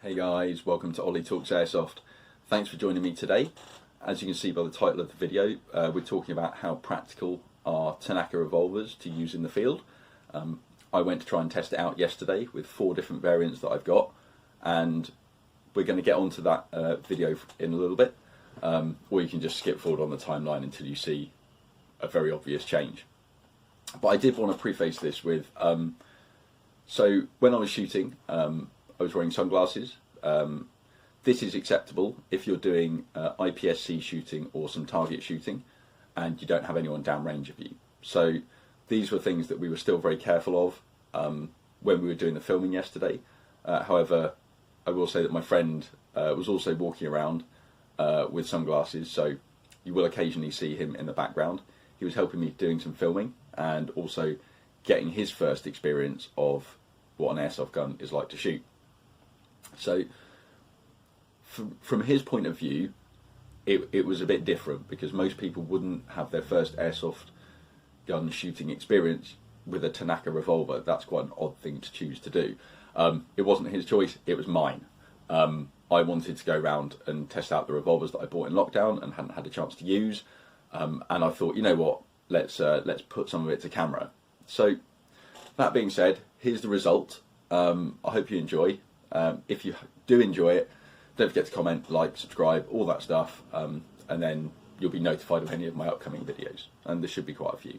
Hey guys, welcome to Ollie Talks Airsoft. Thanks for joining me today. As you can see by the title of the video, we're talking about how practical are Tanaka Revolvers to use in the field. I went to try and test it out yesterday with 4 different variants that I've got, and we're going to get onto that video in a little bit, or you can just skip forward on the timeline until you see a very obvious change. But I did want to preface this with, so when I was shooting, I was wearing sunglasses. This is acceptable if you're doing IPSC shooting or some target shooting and you don't have anyone downrange of you. So these were things that we were still very careful of when we were doing the filming yesterday. However, I will say that my friend was also walking around with sunglasses, so you will occasionally see him in the background. He was helping me doing some filming and also getting his first experience of what an airsoft gun is like to shoot. So from his point of view, it was a bit different because most people wouldn't have their first airsoft gun shooting experience with a Tanaka revolver. That's quite an odd thing to choose to do. It wasn't his choice, it was mine. I wanted to go around and test out the revolvers that I bought in lockdown and hadn't had a chance to use. And I thought, you know what, let's put some of it to camera. So that being said, here's the result. I hope you enjoy. If you do enjoy it, don't forget to comment, like, subscribe, all that stuff, and then you'll be notified of any of my upcoming videos, and there should be quite a few.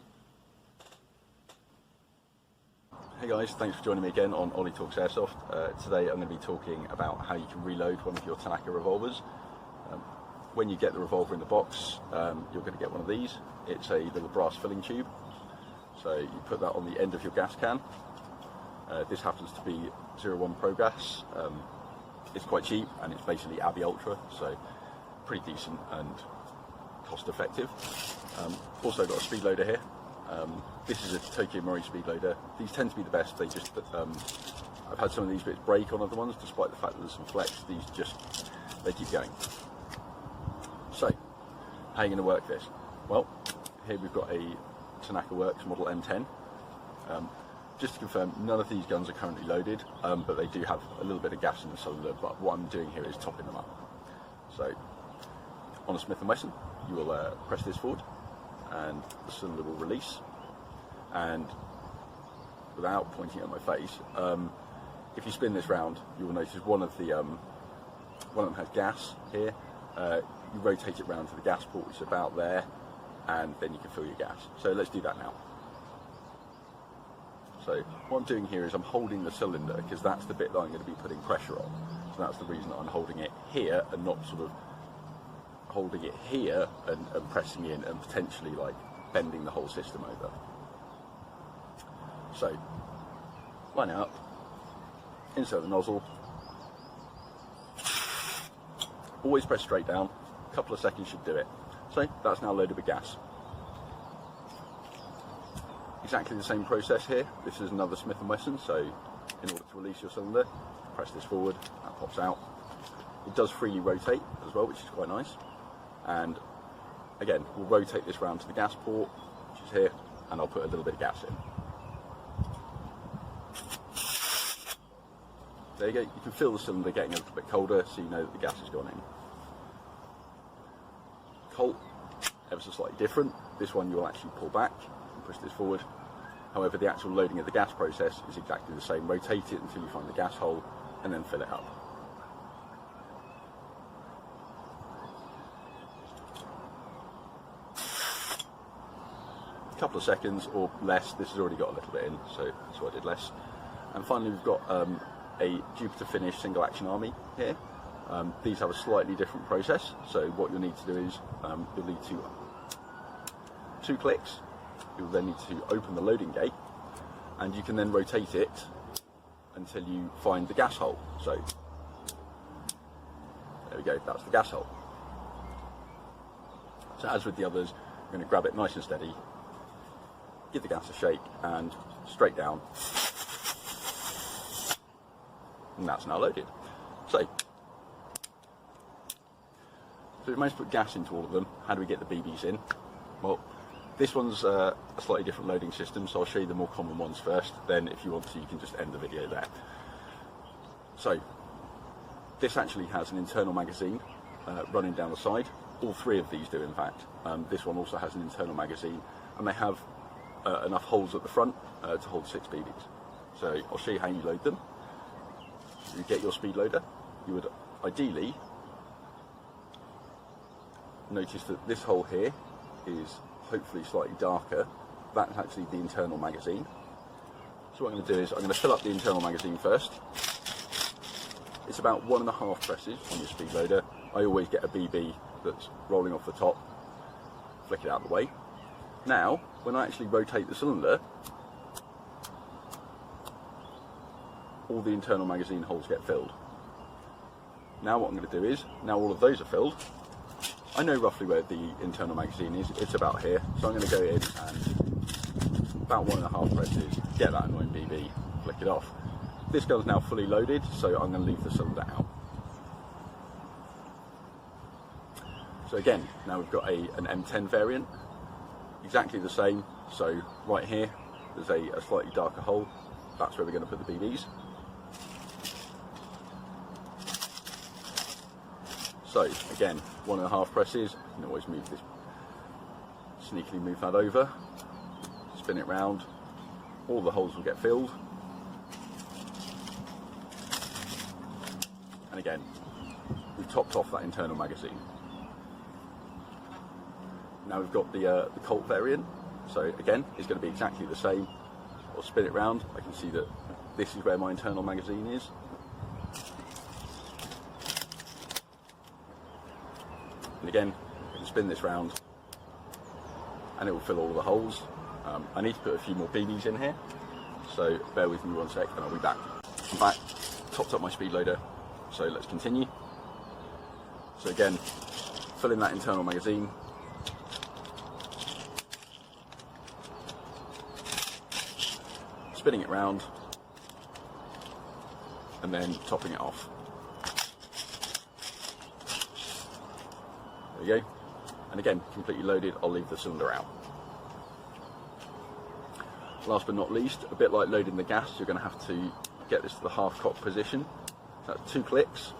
Hey guys, thanks for joining me again on Ollie Talks Airsoft. Today I'm going to be talking about how you can reload one of your Tanaka revolvers. When you get the revolver in the box, you're going to get one of these. It's a little brass filling tube, so you put that on the end of your gas can. This happens to be 01 Pro Gas. It's quite cheap and it's basically Abbey Ultra, so pretty decent and cost effective. Also got a speed loader here. This is a Tokyo Mori speed loader. These tend to be the best. They just I've had some of these bits break on other ones, despite the fact that there's some flex. These they keep going. So how are you going to work this? Well, here we've got a Tanaka Works model M10. Just to confirm, none of these guns are currently loaded, but they do have a little bit of gas in the cylinder, but what I'm doing here is topping them up. So on a Smith & Wesson, you will press this forward and the cylinder will release, and without pointing at my face, if you spin this round, you will notice one of them has gas here. You rotate it round to the gas port, which is about there, and then you can fill your gas. So let's do that now. So what I'm doing here is I'm holding the cylinder because that's the bit that I'm going to be putting pressure on. So that's the reason that I'm holding it here and not sort of holding it here and pressing in and potentially like bending the whole system over. So line it up, insert the nozzle, always press straight down, a couple of seconds should do it. So that's now loaded with gas. Exactly the same process here. This is another Smith & Wesson, so in order to release your cylinder, press this forward, that pops out. It does freely rotate as well, which is quite nice. And again, we'll rotate this round to the gas port, which is here, and I'll put a little bit of gas in. There you go, you can feel the cylinder getting a little bit colder, so you know that the gas has gone in. Colt, ever so slightly different. This one you'll actually pull back, push this forward. However, the actual loading of the gas process is exactly the same. Rotate it until you find the gas hole and then fill it up. A couple of seconds or less. This has already got a little bit in, so that's why I did less. And finally we've got a Jupiter Finish single action army here. These have a slightly different process, so what you'll need to do is you'll need to 2 clicks. You'll then need to open the loading gate, and you can then rotate it until you find the gas hole. So there we go, that's the gas hole. So as with the others, you're going to grab it nice and steady, give the gas a shake, and straight down, and that's now loaded. So we managed to put gas into all of them. How do we get the BBs in? Well, this one's a slightly different loading system, so I'll show you the more common ones first. Then if you want to, you can just end the video there. So This actually has an internal magazine running down the side. All three of these do, in fact. This one also has an internal magazine, and they have enough holes at the front to hold 6 BBs. So I'll show you how you load them. You get your speed loader. You would ideally notice that this hole here is hopefully slightly darker. That's actually the internal magazine. So what I'm going to do is I'm going to fill up the internal magazine first. It's about 1.5 presses on your speed loader. I always get a BB that's rolling off the top, flick it out of the way. Now, when I actually rotate the cylinder, all the internal magazine holes get filled. Now what I'm going to do is, now all of those are filled, I know roughly where the internal magazine is. It's about here. So I'm going to go in and about 1.5 presses, get that annoying BB, flick it off. This gun's now fully loaded, so I'm going to leave the cylinder out. So again, now we've got an M10 variant, exactly the same. So right here, there's a slightly darker hole. That's where we're going to put the BBs. So again, 1.5 presses. You can always move this, sneakily move that over, spin it round. All the holes will get filled. And again, we've topped off that internal magazine. Now we've got the Colt variant. So again, it's going to be exactly the same. I'll spin it round. I can see that this is where my internal magazine is. And again, I can spin this round and it will fill all the holes. I need to put a few more BBs in here, so bear with me 1 sec and I'll be back. I'm back, topped up my speed loader, so let's continue. So again, fill in that internal magazine. Spinning it round and then topping it off. There you go. And again, completely loaded, I'll leave the cylinder out. Last but not least, a bit like loading the gas, you're going to have to get this to the half cock position. That's 2 clicks,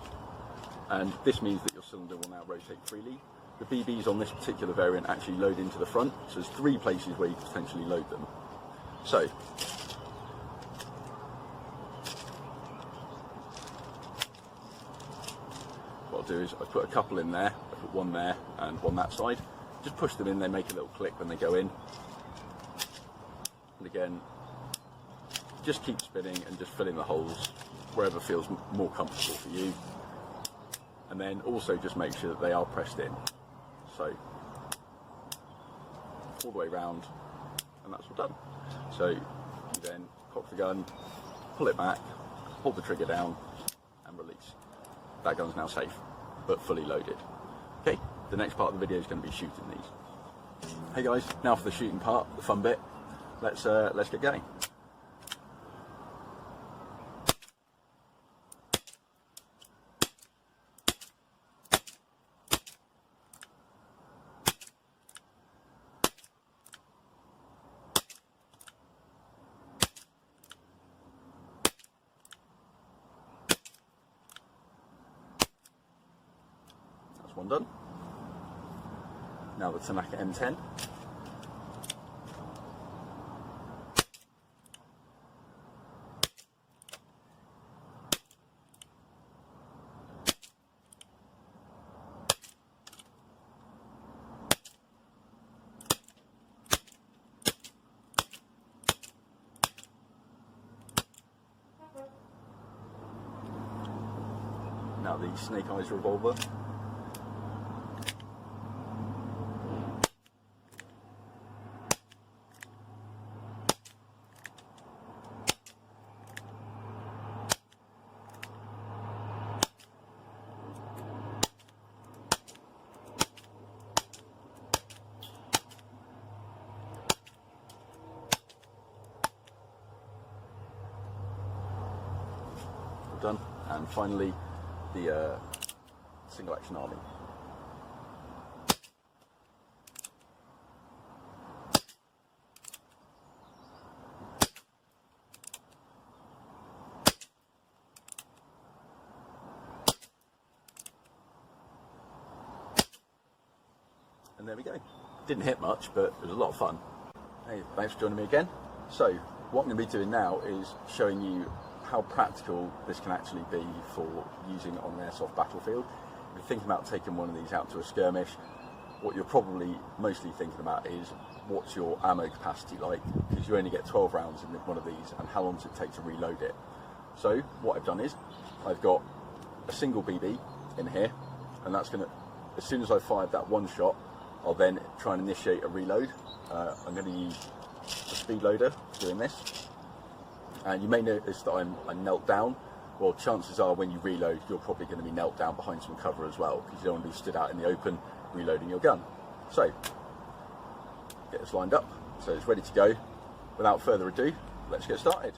and this means that your cylinder will now rotate freely. The BBs on this particular variant actually load into the front, so there's 3 places where you can potentially load them. So, what I'll do is I put a couple in there, I put one there and one that side. Just push them in, they make a little click when they go in. And again, just keep spinning and just filling the holes wherever feels more comfortable for you. And then also just make sure that they are pressed in. So, all the way round, and that's all done. So, you then cock the gun, pull it back, hold the trigger down, and release. That gun's now safe, but fully loaded. Okay, the next part of the video is going to be shooting these. Hey guys, now for the shooting part, the fun bit. Let's get going. That's one done. Now the Tanaka M10. Now the Snake Eyes revolver. Done. And finally, the single action army. and there we go. Didn't hit much, but it was a lot of fun. Hey, thanks for joining me again. So what I'm going to be doing now is showing you how practical this can actually be for using on an airsoft battlefield. If you're thinking about taking one of these out to a skirmish, what you're probably mostly thinking about is what's your ammo capacity like, because you only get 12 rounds in one of these, and how long does it take to reload it. So what I've done is I've got a single BB in here, and that's going to, as soon as I've fired that one shot, I'll then try and initiate a reload. I'm going to use a speed loader doing this, and you may notice that I'm knelt down. Well, chances are when you reload, you're probably going to be knelt down behind some cover as well, because you don't want to be stood out in the open reloading your gun. So get this lined up so it's ready to go. Without further ado, let's get started.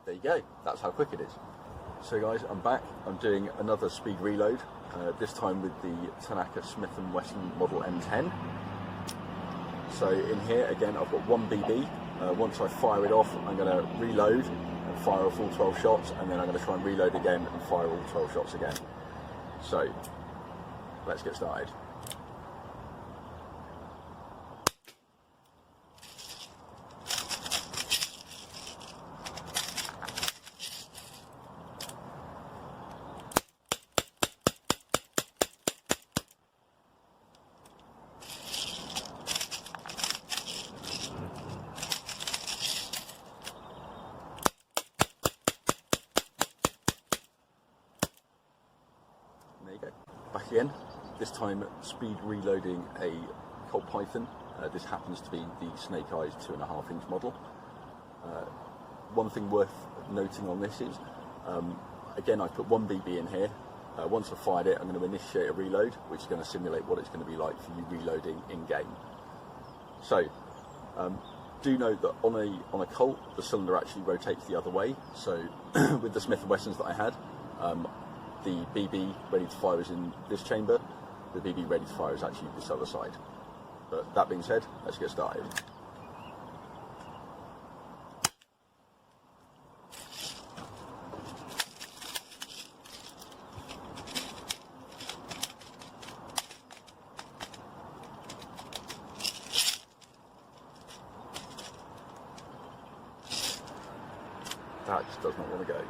There you go, that's how quick it is. So guys, I'm back. I'm doing another speed reload, this time with the Tanaka Smith & Wesson Model M10. So in here, again, I've got one BB. Once I fire it off, I'm going to reload and fire off all 12 shots, and then I'm going to try and reload again and fire all 12 shots again. So, let's get started. There you go. Back again, this time speed reloading a Colt Python. This happens to be the Snake Eyes 2.5 inch model. One thing worth noting on this is, again, I put one BB in here. Once I've fired it, I'm going to initiate a reload, which is going to simulate what it's going to be like for you reloading in game. So, do note that on a Colt, the cylinder actually rotates the other way. So, with the Smith & Wessons that I had, the BB ready to fire is in this chamber, the BB ready to fire is actually this other side. But that being said, let's get started. That just does not want to go.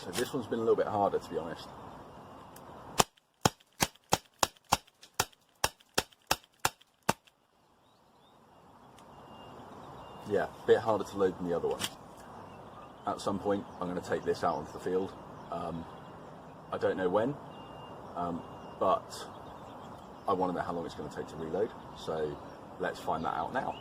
So this one's been a little bit harder, to be honest. Yeah, a bit harder to load than the other one. At some point, I'm going to take this out onto the field. I don't know when, but I want to know how long it's going to take to reload. So let's find that out now.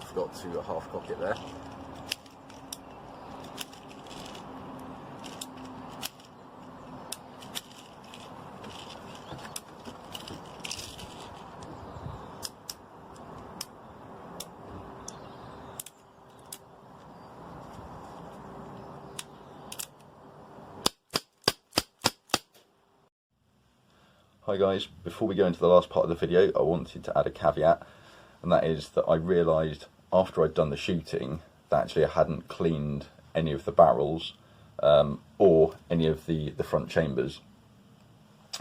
Forgot to half cock it there. Hi guys, before we go into the last part of the video, I wanted to add a caveat, and that is that I realised after I'd done the shooting that actually I hadn't cleaned any of the barrels or any of the front chambers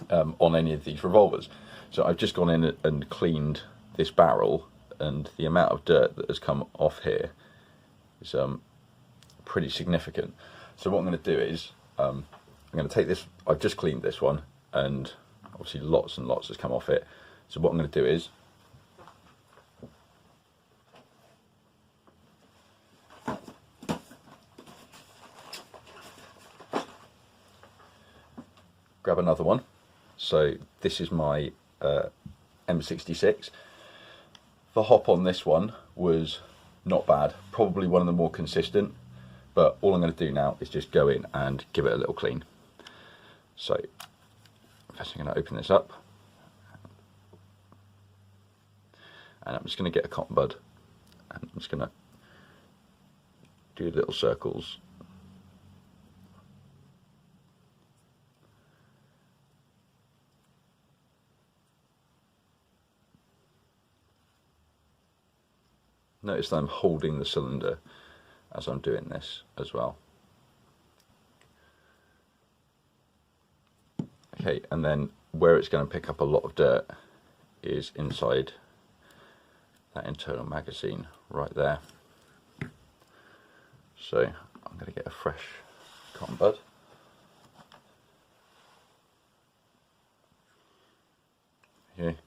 on any of these revolvers. So I've just gone in and cleaned this barrel, and the amount of dirt that has come off here is pretty significant. So what I'm going to do is I'm going to take this, I've just cleaned this one, and obviously lots and lots has come off it. So what I'm going to do is grab another one. So this is my M66. The hop on this one was not bad, probably one of the more consistent, but all I'm going to do now is just go in and give it a little clean. So first I'm going to open this up, and I'm just going to get a cotton bud, and I'm just going to do little circles. Notice that I'm holding the cylinder as I'm doing this as well. Okay, and then where it's going to pick up a lot of dirt is inside that internal magazine right there. So I'm going to get a fresh cotton bud. Okay,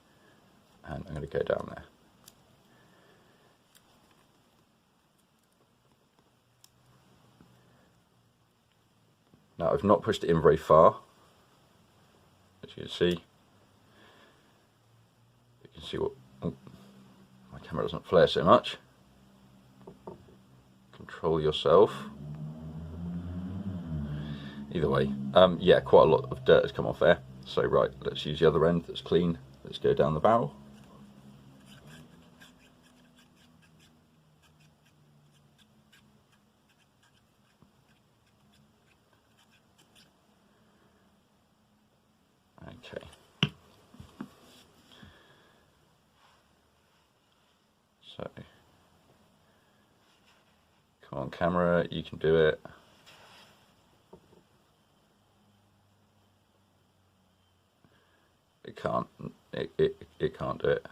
and I'm going to go down there. Now I've not pushed it in very far, as you can see. You can see what, oh, my camera doesn't flare so much. Control yourself. Either way, yeah, quite a lot of dirt has come off there. So right, let's use the other end that's clean. Let's go down the barrel. Okay. So, come on camera, you can do it. It can't, it can't do it.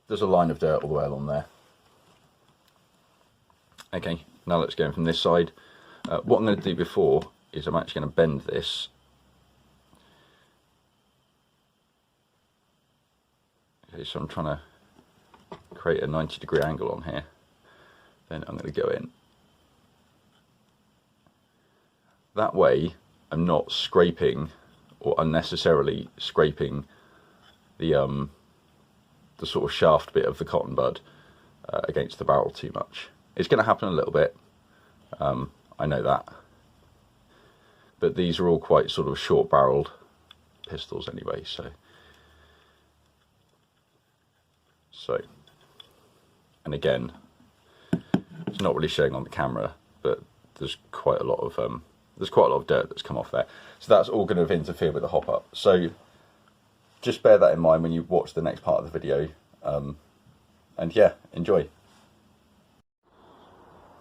There's a line of dirt all the way along there. Okay, now let's go in from this side. What I'm going to do before is I'm actually going to bend this. Okay, so I'm trying to create a 90-degree angle on here. Then I'm going to go in. That way I'm not scraping or unnecessarily scraping the sort of shaft bit of the cotton bud against the barrel too much. It's going to happen a little bit, I know that, but these are all quite sort of short barreled pistols anyway, so and again, it's not really showing on the camera, but there's quite a lot of dirt that's come off there, so that's all going to interfere with the hop up. So just bear that in mind when you watch the next part of the video, and yeah, enjoy.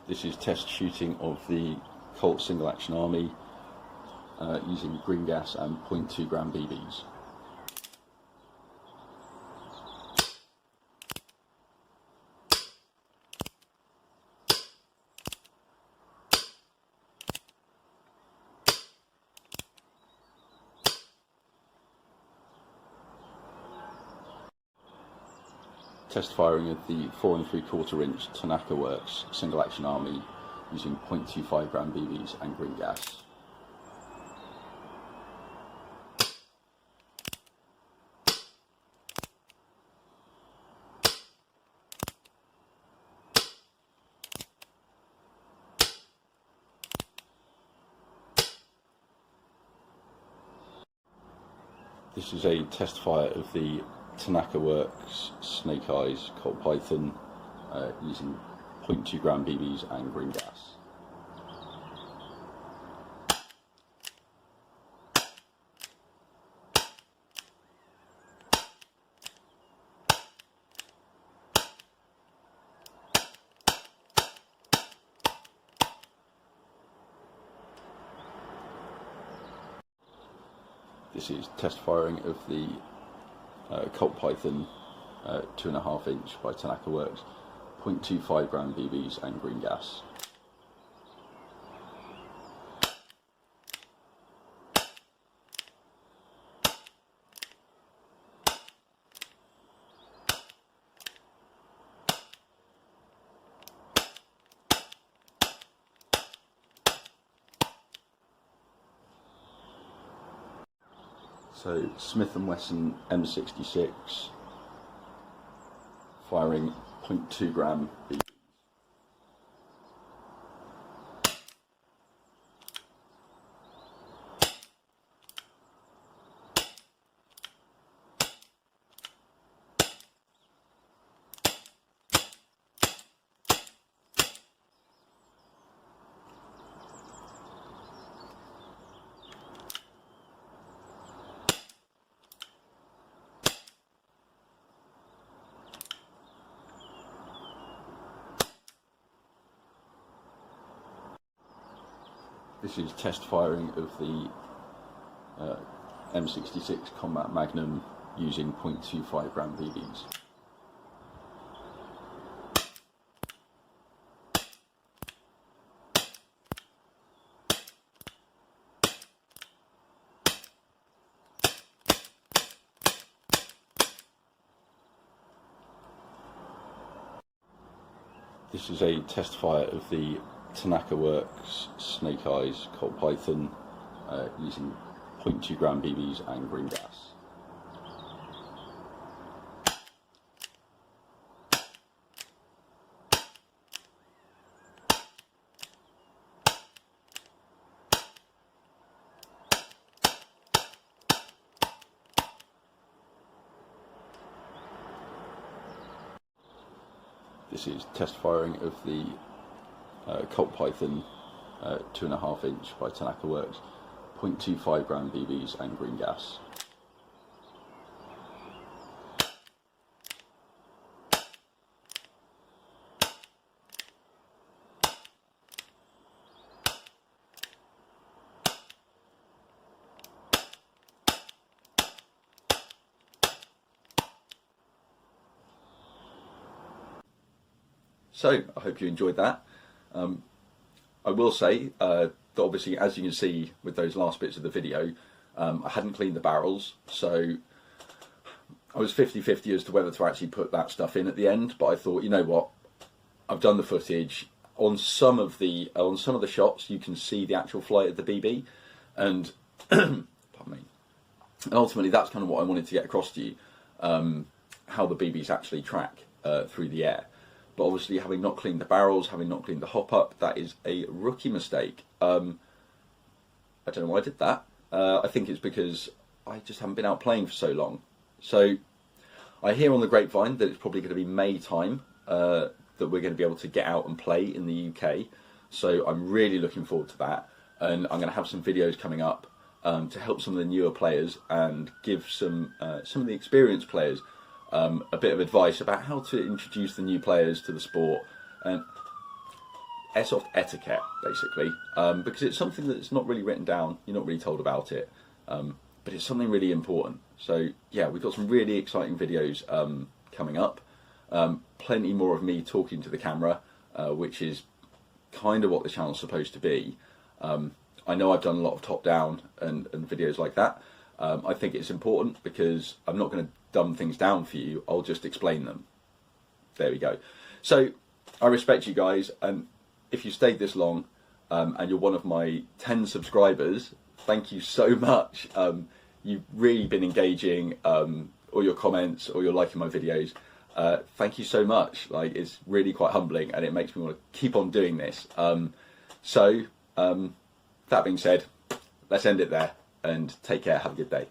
This is test shooting of the Colt single action army using green gas and 0.2 gram BBs. Test firing of the 4 3/4 inch Tanaka Works single action army using 0.25 gram BBs and green gas. This is a test fire of the Tanaka Works Snake Eyes Colt Python using 0.2 gram BBs and green gas. This is test firing of the Colt Python 2.5 inch by Tanaka Works, 0.25 gram BBs and green gas. So Smith & Wesson M66 firing 0.2 gram BB. This is test firing of the M66 Combat Magnum using 0.25 gram BBs. This is a test fire of the Tanaka Works Snake Eyes Colt Python using 0.2 gram BBs and green gas. This is test firing of the Colt Python 2.5 inch by Tanaka Works, 0.25 gram BBs and green gas. So I hope you enjoyed that. I will say that obviously, as you can see with those last bits of the video, I hadn't cleaned the barrels, so I was 50-50 as to whether to actually put that stuff in at the end. But I thought, you know what, I've done the footage. On some of the shots, you can see the actual flight of the BB, and pardon me. And ultimately, that's kind of what I wanted to get across to you, how the BBs actually track through the air. But obviously, having not cleaned the barrels, having not cleaned the hop up, that is a rookie mistake. I don't know why I did that. I think it's because I just haven't been out playing for so long. So I hear on the grapevine that it's probably going to be May time that we're going to be able to get out and play in the UK. So I'm really looking forward to that. And I'm going to have some videos coming up to help some of the newer players and give some of the experienced players a bit of advice about how to introduce the new players to the sport and airsoft etiquette, basically, because it's something that's not really written down. You're not really told about it, but it's something really important. So yeah, we've got some really exciting videos coming up. Plenty more of me talking to the camera, which is kind of what the channel's supposed to be. I know I've done a lot of top-down and videos like that. I think it's important because I'm not going to dumb things down for you, I'll just explain them. There we go. So I respect you guys, and if you stayed this long and you're one of my 10 subscribers, thank you so much. You've really been engaging, all your comments, or you're liking my videos. Thank you so much. Like, it's really quite humbling, and it makes me want to keep on doing this. That being said, let's end it there, and take care. Have a good day.